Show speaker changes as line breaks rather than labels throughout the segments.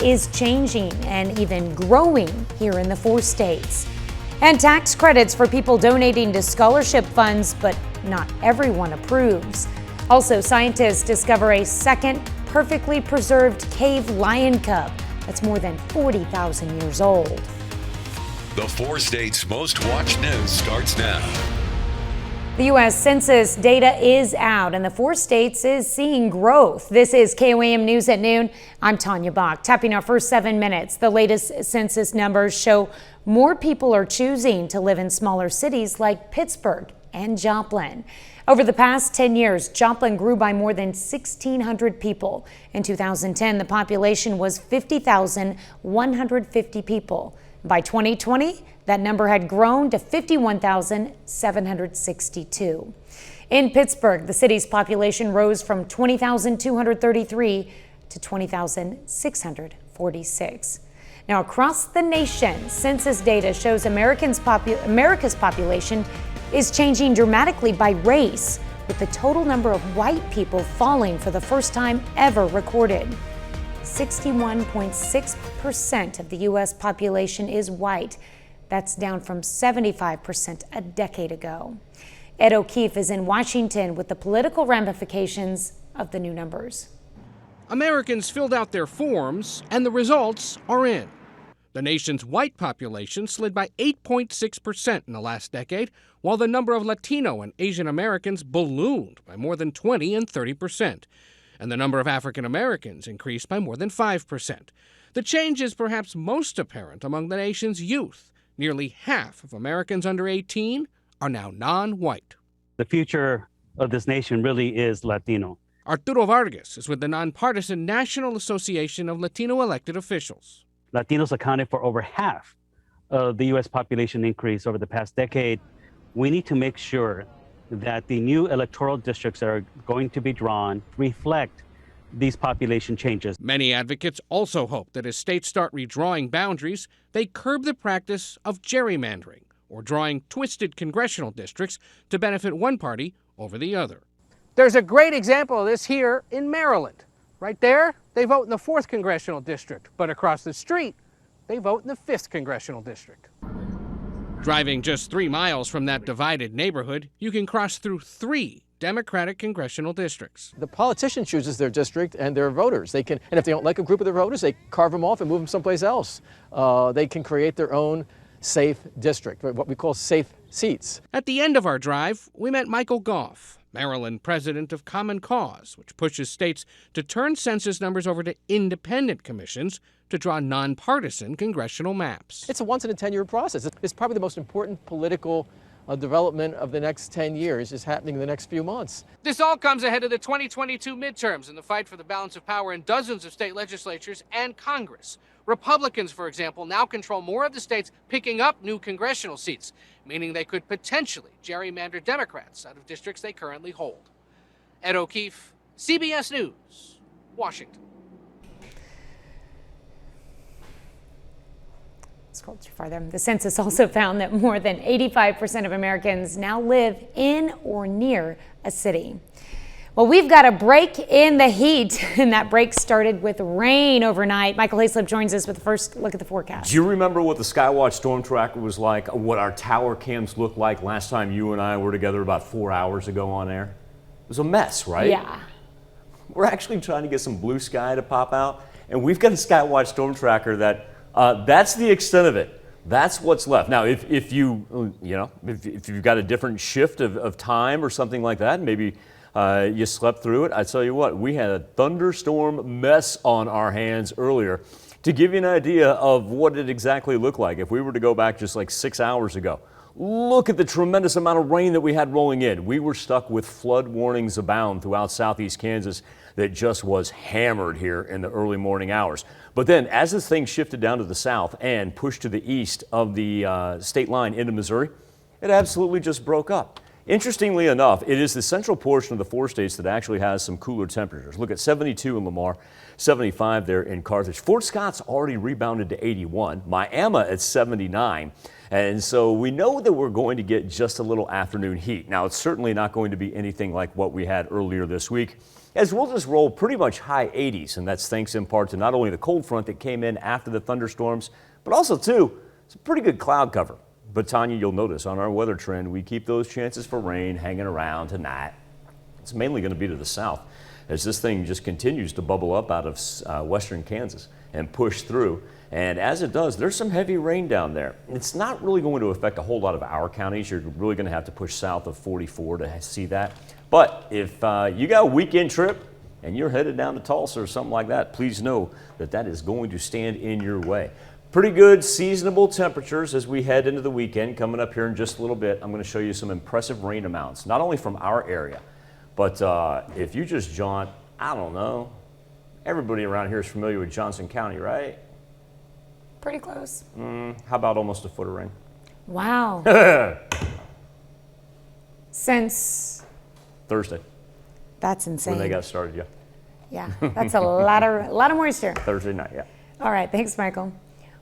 is changing and even growing here in the 4 states. And tax credits for people donating to scholarship funds, but not everyone approves. Also, scientists discover a second perfectly preserved cave lion cub that's more than 40,000 years old.
The 4 states' most watched news starts now.
The U.S. Census data is out, and the 4 states is seeing growth. This is KOAM News at noon. I'm Tanya Bach. Tapping our first 7 minutes. The latest census numbers show more people are choosing to live in smaller cities like Pittsburgh and Joplin. Over the past 10 years, Joplin grew by more than 1,600 people. In 2010, the population was 50,150 people. By 2020, that number had grown to 51,762. In Pittsburgh, the city's population rose from 20,233 to 20,646. Now, across the nation, census data shows America's population is changing dramatically by race, with the total number of white people falling for the first time ever recorded. 61.6% of the U.S. population is white. That's down from 75% a decade ago. Ed O'Keefe is in Washington with the political ramifications of the new numbers.
Americans filled out their forms, and the results are in. The nation's white population slid by 8.6% in the last decade, while the number of Latino and Asian Americans ballooned by more than 20 and 30%. And the number of African Americans increased by more than 5%. The change is perhaps most apparent among the nation's youth. Nearly half of Americans under 18 are now non-white.
The future of this nation really is Latino.
Arturo Vargas is with the nonpartisan National Association of Latino Elected Officials.
Latinos accounted for over half of the U.S. population increase over the past decade. We need to make sure that the new electoral districts that are going to be drawn reflect these population changes.
Many advocates also hope that as states start redrawing boundaries, they curb the practice of gerrymandering or drawing twisted congressional districts to benefit one party over the other. There's a great example of this here in Maryland. Right there, they vote in the 4th congressional district, but across the street, they vote in the 5th congressional district. Driving just 3 miles from that divided neighborhood, you can cross through 3 Democratic congressional districts.
The politician chooses their district and their voters. They can, and if they don't like a group of their voters, they carve them off and move them someplace else. They can create their own safe district, what we call safe seats.
At the end of our drive, we met Michael Goff, Maryland president of Common Cause, which pushes states to turn census numbers over to independent commissions to draw nonpartisan congressional maps.
It's a once-in-a-10-year process. It's probably the most important political development of the next 10 years is happening in the next few months.
This all comes ahead of the 2022 midterms and the fight for the balance of power in dozens of state legislatures and Congress. Republicans, for example, now control more of the states, picking up new congressional seats, meaning they could potentially gerrymander Democrats out of districts they currently hold. Ed O'Keefe, CBS News, Washington.
Scroll too far there. The census also found that more than 85% of Americans now live in or near a city. Well, we've got a break in the heat, and that break started with rain overnight. Michael Hayslip joins us with the first look at the forecast.
Do you remember what the Skywatch Storm Tracker was like, what our tower cams looked like last time you and I were together about 4 hours ago on air? It was a mess, right?
Yeah.
We're actually trying to get some blue sky to pop out, and we've got a Skywatch Storm Tracker that that's the extent of it. That's what's left. Now, if you've got a different shift of time or something like that, maybe you slept through it. I tell you what, we had a thunderstorm mess on our hands earlier. To give you an idea of what it exactly looked like, if we were to go back just like 6 hours ago, look at the tremendous amount of rain that we had rolling in. We were stuck with flood warnings abound throughout southeast Kansas that just was hammered here in the early morning hours. But then as this thing shifted down to the south and pushed to the east of the state line into Missouri, it absolutely just broke up. Interestingly enough, it is the central portion of the 4 states that actually has some cooler temperatures. Look at 72 in Lamar, 75 there in Carthage. Fort Scott's already rebounded to 81, Miami at 79. And so we know that we're going to get just a little afternoon heat. Now, it's certainly not going to be anything like what we had earlier this week, as we'll just roll pretty much high 80s. And that's thanks in part to not only the cold front that came in after the thunderstorms, but also, too, it's a pretty good cloud cover. But Tanya, you'll notice on our weather trend, we keep those chances for rain hanging around tonight. It's mainly going to be to the south as this thing just continues to bubble up out of western Kansas and push through. And as it does, there's some heavy rain down there. It's not really going to affect a whole lot of our counties. You're really going to have to push south of 44 to see that. But if you got a weekend trip and you're headed down to Tulsa or something like that, please know that that is going to stand in your way. Pretty good seasonable temperatures as we head into the weekend. Coming up here in just a little bit, I'm going to show you some impressive rain amounts, not only from our area, but if you just jaunt, I don't know, everybody around here is familiar with Johnson County, right?
Pretty close.
How about almost a foot of rain?
Wow. Since
Thursday,
that's insane.
when they got started, yeah.
Yeah, that's a lot of moisture.
Thursday night, yeah.
All right, thanks, Michael.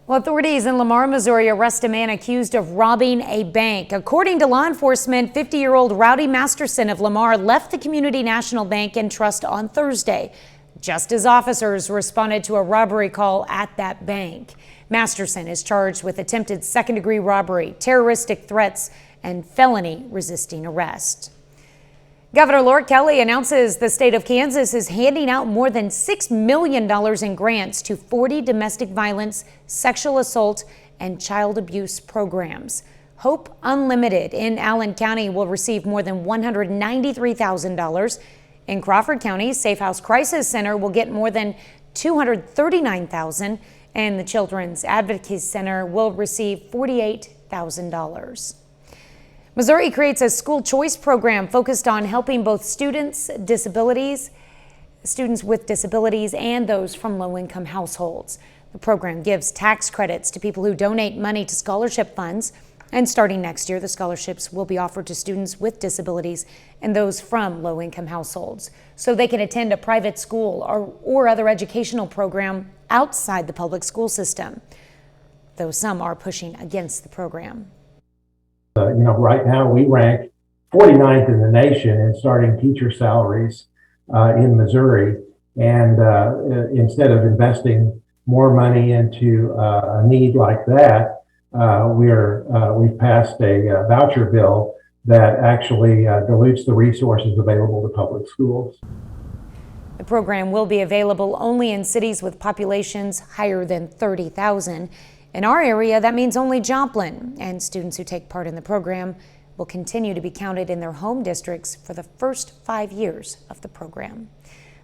Well, authorities in Lamar, Missouri arrest a man accused of robbing a bank. According to law enforcement, 50-year-old Rowdy Masterson of Lamar left the Community National Bank and Trust on Thursday, just as officers responded to a robbery call at that bank. Masterson is charged with attempted second-degree robbery, terroristic threats, and felony resisting arrest. Governor Laura Kelly announces the state of Kansas is handing out more than $6 million in grants to 40 domestic violence, sexual assault, and child abuse programs. Hope Unlimited in Allen County will receive more than $193,000. In Crawford County, Safe House Crisis Center will get more than $239,000, and the Children's Advocacy Center will receive $48,000. Missouri creates a school choice program focused on helping both students with disabilities, and those from low-income households. The program gives tax credits to people who donate money to scholarship funds. And starting next year, the scholarships will be offered to students with disabilities and those from low-income households, so they can attend a private school or other educational program outside the public school system, though some are pushing against the program.
Right now we rank 49th in the nation in starting teacher salaries in Missouri. And instead of investing more money into a need like that, we've passed a voucher bill that actually dilutes the resources available to public schools.
The program will be available only in cities with populations higher than 30,000. In our area, that means only Joplin, and students who take part in the program will continue to be counted in their home districts for the first 5 years of the program.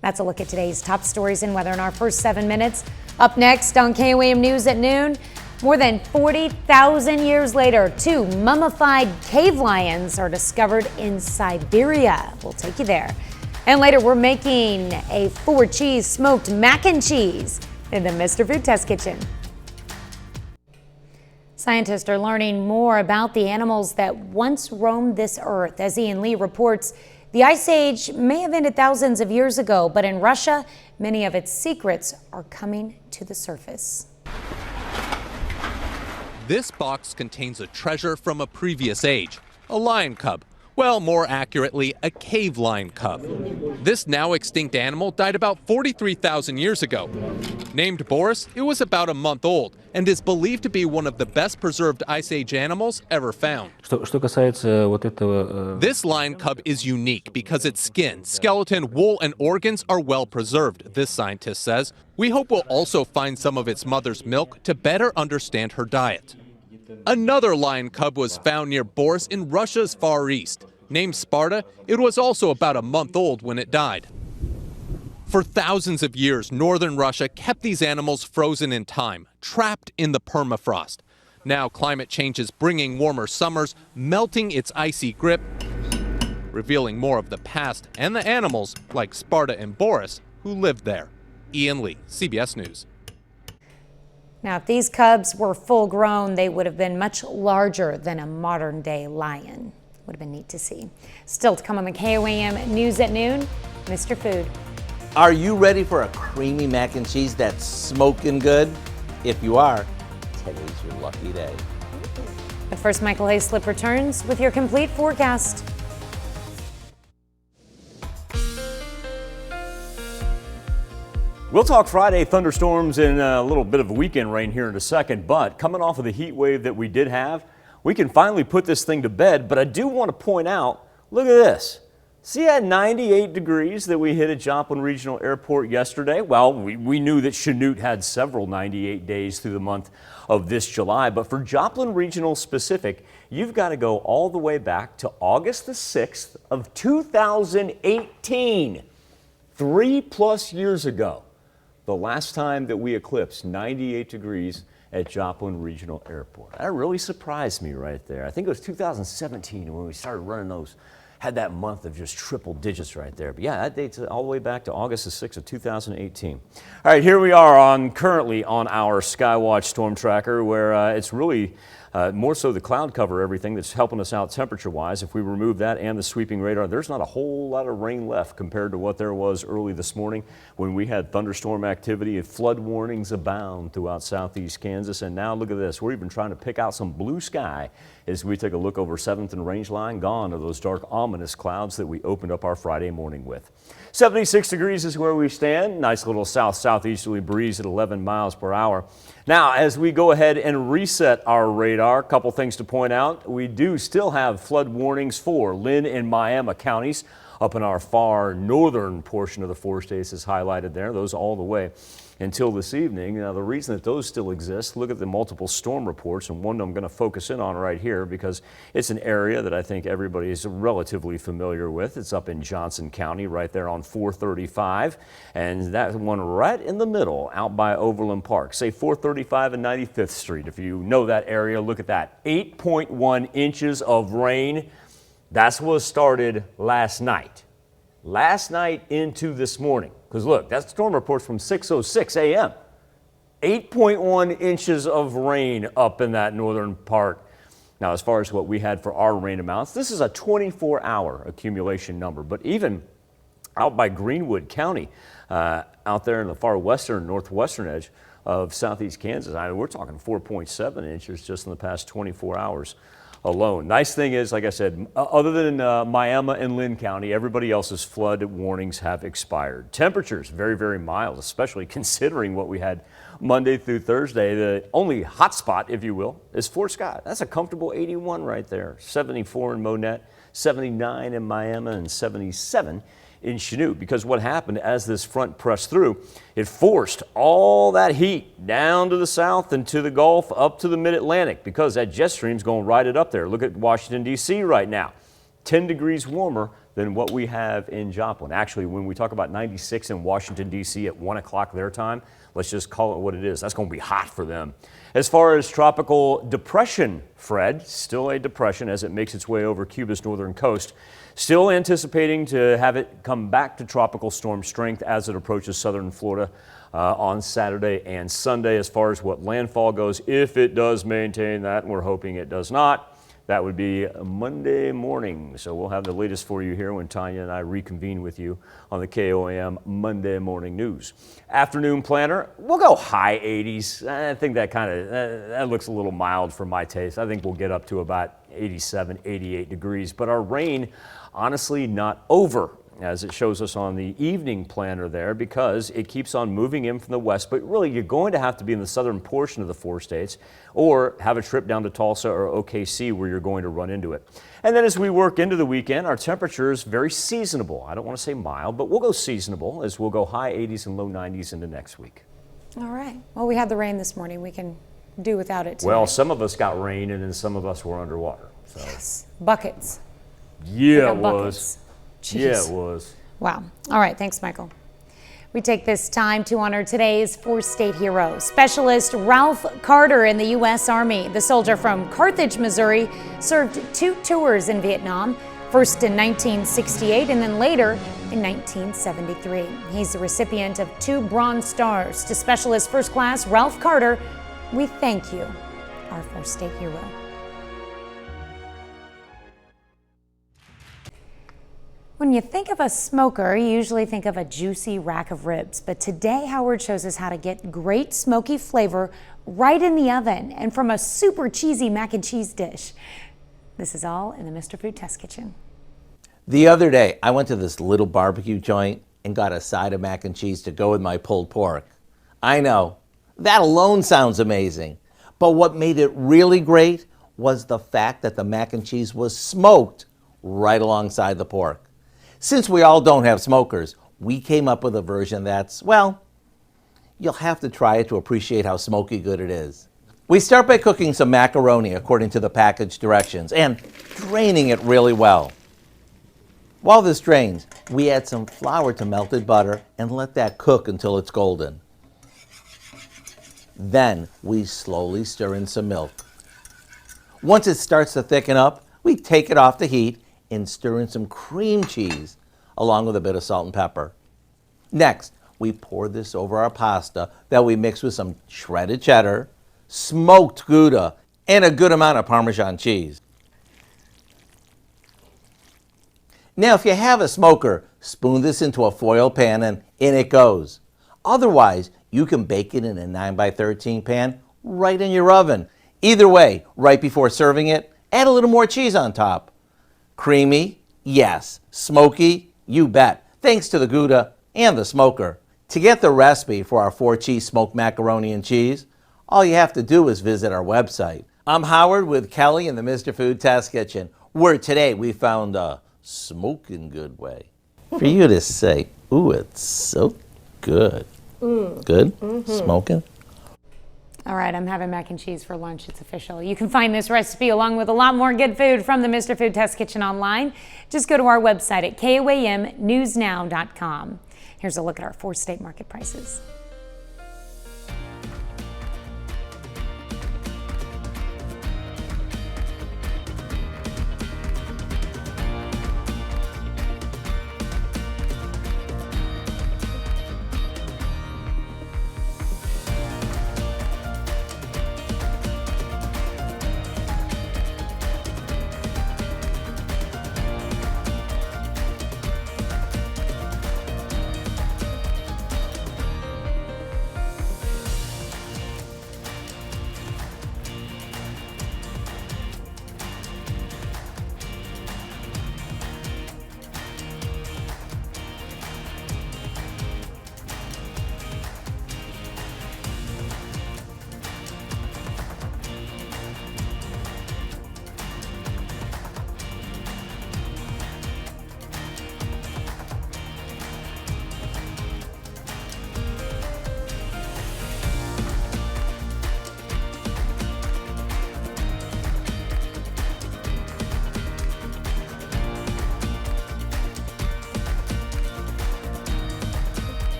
That's a look at today's top stories and weather in our first 7 minutes. Up next on KOAM News at noon, more than 40,000 years later, 2 mummified cave lions are discovered in Siberia. We'll take you there. And later, we're making a 4-cheese smoked mac and cheese in the Mr. Food Test Kitchen. Scientists are learning more about the animals that once roamed this earth. As Ian Lee reports, the Ice Age may have ended thousands of years ago, but in Russia, many of its secrets are coming to the surface.
This box contains a treasure from a previous age, a lion cub. Well, more accurately, a cave lion cub. This now extinct animal died about 43,000 years ago. Named Boris, it was about a month old and is believed to be one of the best preserved Ice Age animals ever found. This lion cub is unique because its skin, skeleton, wool, and organs are well preserved, this scientist says. We hope we'll also find some of its mother's milk to better understand her diet. Another lion cub was found near Boris in Russia's Far East. Named Sparta, it was also about a month old when it died. For thousands of years, northern Russia kept these animals frozen in time, trapped in the permafrost. Now climate change is bringing warmer summers, melting its icy grip, revealing more of the past and the animals like Sparta and Boris who lived there. Ian Lee, CBS News.
Now, if these cubs were full grown, they would have been much larger than a modern day lion. Would have been neat to see. Still to come on the KOAM News at Noon, Mr. Food.
Are you ready for a creamy mac and cheese that's smoking good? If you are, today's your lucky day.
But first, Michael Hayslip returns with your complete forecast.
We'll talk Friday thunderstorms and a little bit of weekend rain here in a second, but coming off of the heat wave that we did have, we can finally put this thing to bed. But I do want to point out, look at this. See that 98 degrees that we hit at Joplin Regional Airport yesterday? Well, we knew that Chanute had several 98 days through the month of this July, but for Joplin Regional specific, you've got to go all the way back to August the 6th of 2018, 3+ years ago. The last time that we eclipsed 98 degrees at Joplin Regional Airport. That really surprised me right there. I think it was 2017 when we started running those, had that month of just triple digits right there. But yeah, that dates all the way back to August the 6th of 2018. All right, here we are currently on our Skywatch Storm Tracker, where it's really more so the cloud cover, everything that's helping us out temperature-wise. If we remove that and the sweeping radar, there's not a whole lot of rain left compared to what there was early this morning when we had thunderstorm activity and flood warnings abound throughout southeast Kansas. And now look at this. We're even trying to pick out some blue sky as we take a look over 7th and Range Line. Gone are those dark, ominous clouds that we opened up our Friday morning with. 76 degrees is where we stand. Nice little south-southeasterly breeze at 11 miles per hour. Now, as we go ahead and reset our radar, a couple things to point out. We do still have flood warnings for Linn and Miami counties up in our far northern portion of the 4 states is highlighted there. Those all the way until this evening. Now, the reason that those still exist, look at the multiple storm reports, and one I'm going to focus in on right here because it's an area that I think everybody is relatively familiar with. It's up in Johnson County right there on 435, and that one right in the middle out by Overland Park. Say 435 and 95th Street. If you know that area, look at that. 8.1 inches of rain. That's what started last night. Last night into this morning. Because look, that storm report's from 6:06 a.m. 8.1 inches of rain up in that northern part. Now, as far as what we had for our rain amounts, this is a 24-hour accumulation number. But even out by Greenwood County, out there in the far western, northwestern edge of southeast Kansas, we're talking 4.7 inches just in the past 24 hours. Alone. Nice thing is, like I said, other than Miami and Linn County, everybody else's flood warnings have expired. Temperatures very, very mild, especially considering what we had Monday through Thursday. The only hot spot, if you will, is Fort Scott. That's a comfortable 81 right there. 74 in Monette, 79 in Miami, and 77 in Chanute, because what happened as this front pressed through, it forced all that heat down to the south and to the Gulf up to the mid-Atlantic, because that jet stream's going right it up there. Look at Washington, D.C. right now, 10 degrees warmer than what we have in Joplin. Actually, when we talk about 96 in Washington, D.C. at 1 o'clock their time, let's just call it what it is. That's going to be hot for them. As far as tropical depression, Fred, still a depression as it makes its way over Cuba's northern coast. Still anticipating to have it come back to tropical storm strength as it approaches southern Florida on Saturday and Sunday. As far as what landfall goes, if it does maintain that, and we're hoping it does not, that would be Monday morning. So we'll have the latest for you here when Tanya and I reconvene with you on the KOAM Monday Morning News. Afternoon planner, we'll go high 80s. I think that that looks a little mild for my taste. I think we'll get up to about 87, 88 degrees. But our rain, honestly, not over, as it shows us on the evening planner there, because it keeps on moving in from the west. But really, you're going to have to be in the southern portion of the 4 states or have a trip down to Tulsa or OKC where you're going to run into it. And then as we work into the weekend, our temperature is very seasonable. I don't want to say mild, but we'll go seasonable as we'll go high 80s and low 90s into next week.
All right. Well, we had the rain this morning. We can do without it tonight.
Well, some of us got rain and then some of us were underwater. So.
Yes. Buckets.
Yeah, it was.
Jeez.
Yeah, it was.
Wow. All right. Thanks, Michael. We take this time to honor today's 4-state hero, Specialist Ralph Carter in the U.S. Army. The soldier from Carthage, Missouri, served 2 tours in Vietnam, first in 1968 and then later in 1973. He's the recipient of 2 Bronze Stars. To Specialist First Class Ralph Carter, we thank you, our 4-state hero. When you think of a smoker, you usually think of a juicy rack of ribs, but today Howard shows us how to get great smoky flavor right in the oven and from a super cheesy mac and cheese dish. This is all in the Mr. Food Test Kitchen.
The other day, I went to this little barbecue joint and got a side of mac and cheese to go with my pulled pork. I know, that alone sounds amazing, but what made it really great was the fact that the mac and cheese was smoked right alongside the pork. Since we all don't have smokers, we came up with a version that's, well, you'll have to try it to appreciate how smoky good it is. We start by cooking some macaroni according to the package directions and draining it really well. While this drains, we add some flour to melted butter and let that cook until it's golden. Then we slowly stir in some milk. Once it starts to thicken up, we take it off the heat and stir in some cream cheese along with a bit of salt and pepper. Next, we pour this over our pasta that we mix with some shredded cheddar, smoked Gouda, and a good amount of Parmesan cheese. Now, if you have a smoker, spoon this into a foil pan and in it goes. Otherwise, you can bake it in a 9x13 pan right in your oven. Either way, right before serving it, add a little more cheese on top. Creamy? Yes. Smoky? You bet. Thanks to the Gouda and the smoker. To get the recipe for our 4-cheese smoked macaroni and cheese, all you have to do is visit our website. I'm Howard with Kelly in the Mr. Food Test Kitchen, where today we found a smoking good way for you to say, ooh, it's so good. Good? Smoking?
All right, I'm having mac and cheese for lunch. It's official. You can find this recipe along with a lot more good food from the Mr. Food Test Kitchen online. Just go to our website at KOAMnewsnow.com. Here's a look at our 4-state market prices.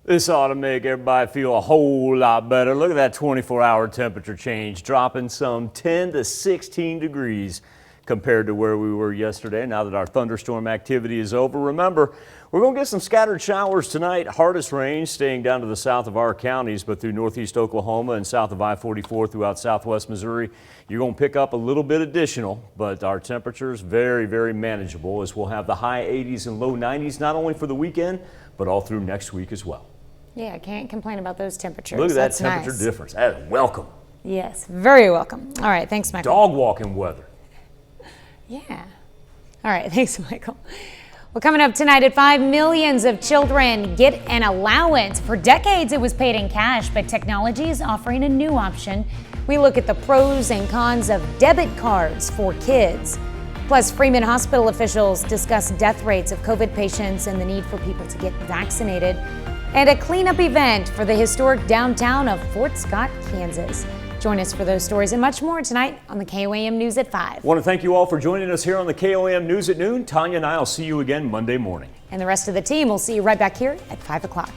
This ought to make everybody feel a whole lot better. Look at that 24-hour temperature change, dropping some 10 to 16 degrees compared to where we were yesterday. Now that our thunderstorm activity is over, remember, we're going to get some scattered showers tonight. Hardest range staying down to the south of our counties, but through northeast Oklahoma and south of I-44 throughout southwest Missouri, you're going to pick up a little bit additional, but our temperatures very, very manageable as we'll have the high 80s and low 90s, not only for the weekend, but all through next week as well.
Yeah, I can't complain about those temperatures.
Look at that
That's
temperature
nice.
difference. That is welcome.
Yes, very welcome. All right, thanks, Michael.
Dog walking weather.
Yeah. All right, thanks, Michael. Well, coming up tonight at 5, millions of children get an allowance. For decades, it was paid in cash, but technology is offering a new option. We look at the pros and cons of debit cards for kids. Plus, Freeman Hospital officials discuss death rates of COVID patients and the need for people to get vaccinated. And a cleanup event for the historic downtown of Fort Scott, Kansas. Join us for those stories and much more tonight on the KOAM News at 5.
I want to thank you all for joining us here on the KOAM News at noon. Tanya and I will see you again Monday morning.
And the rest of the team will see you right back here at 5 o'clock.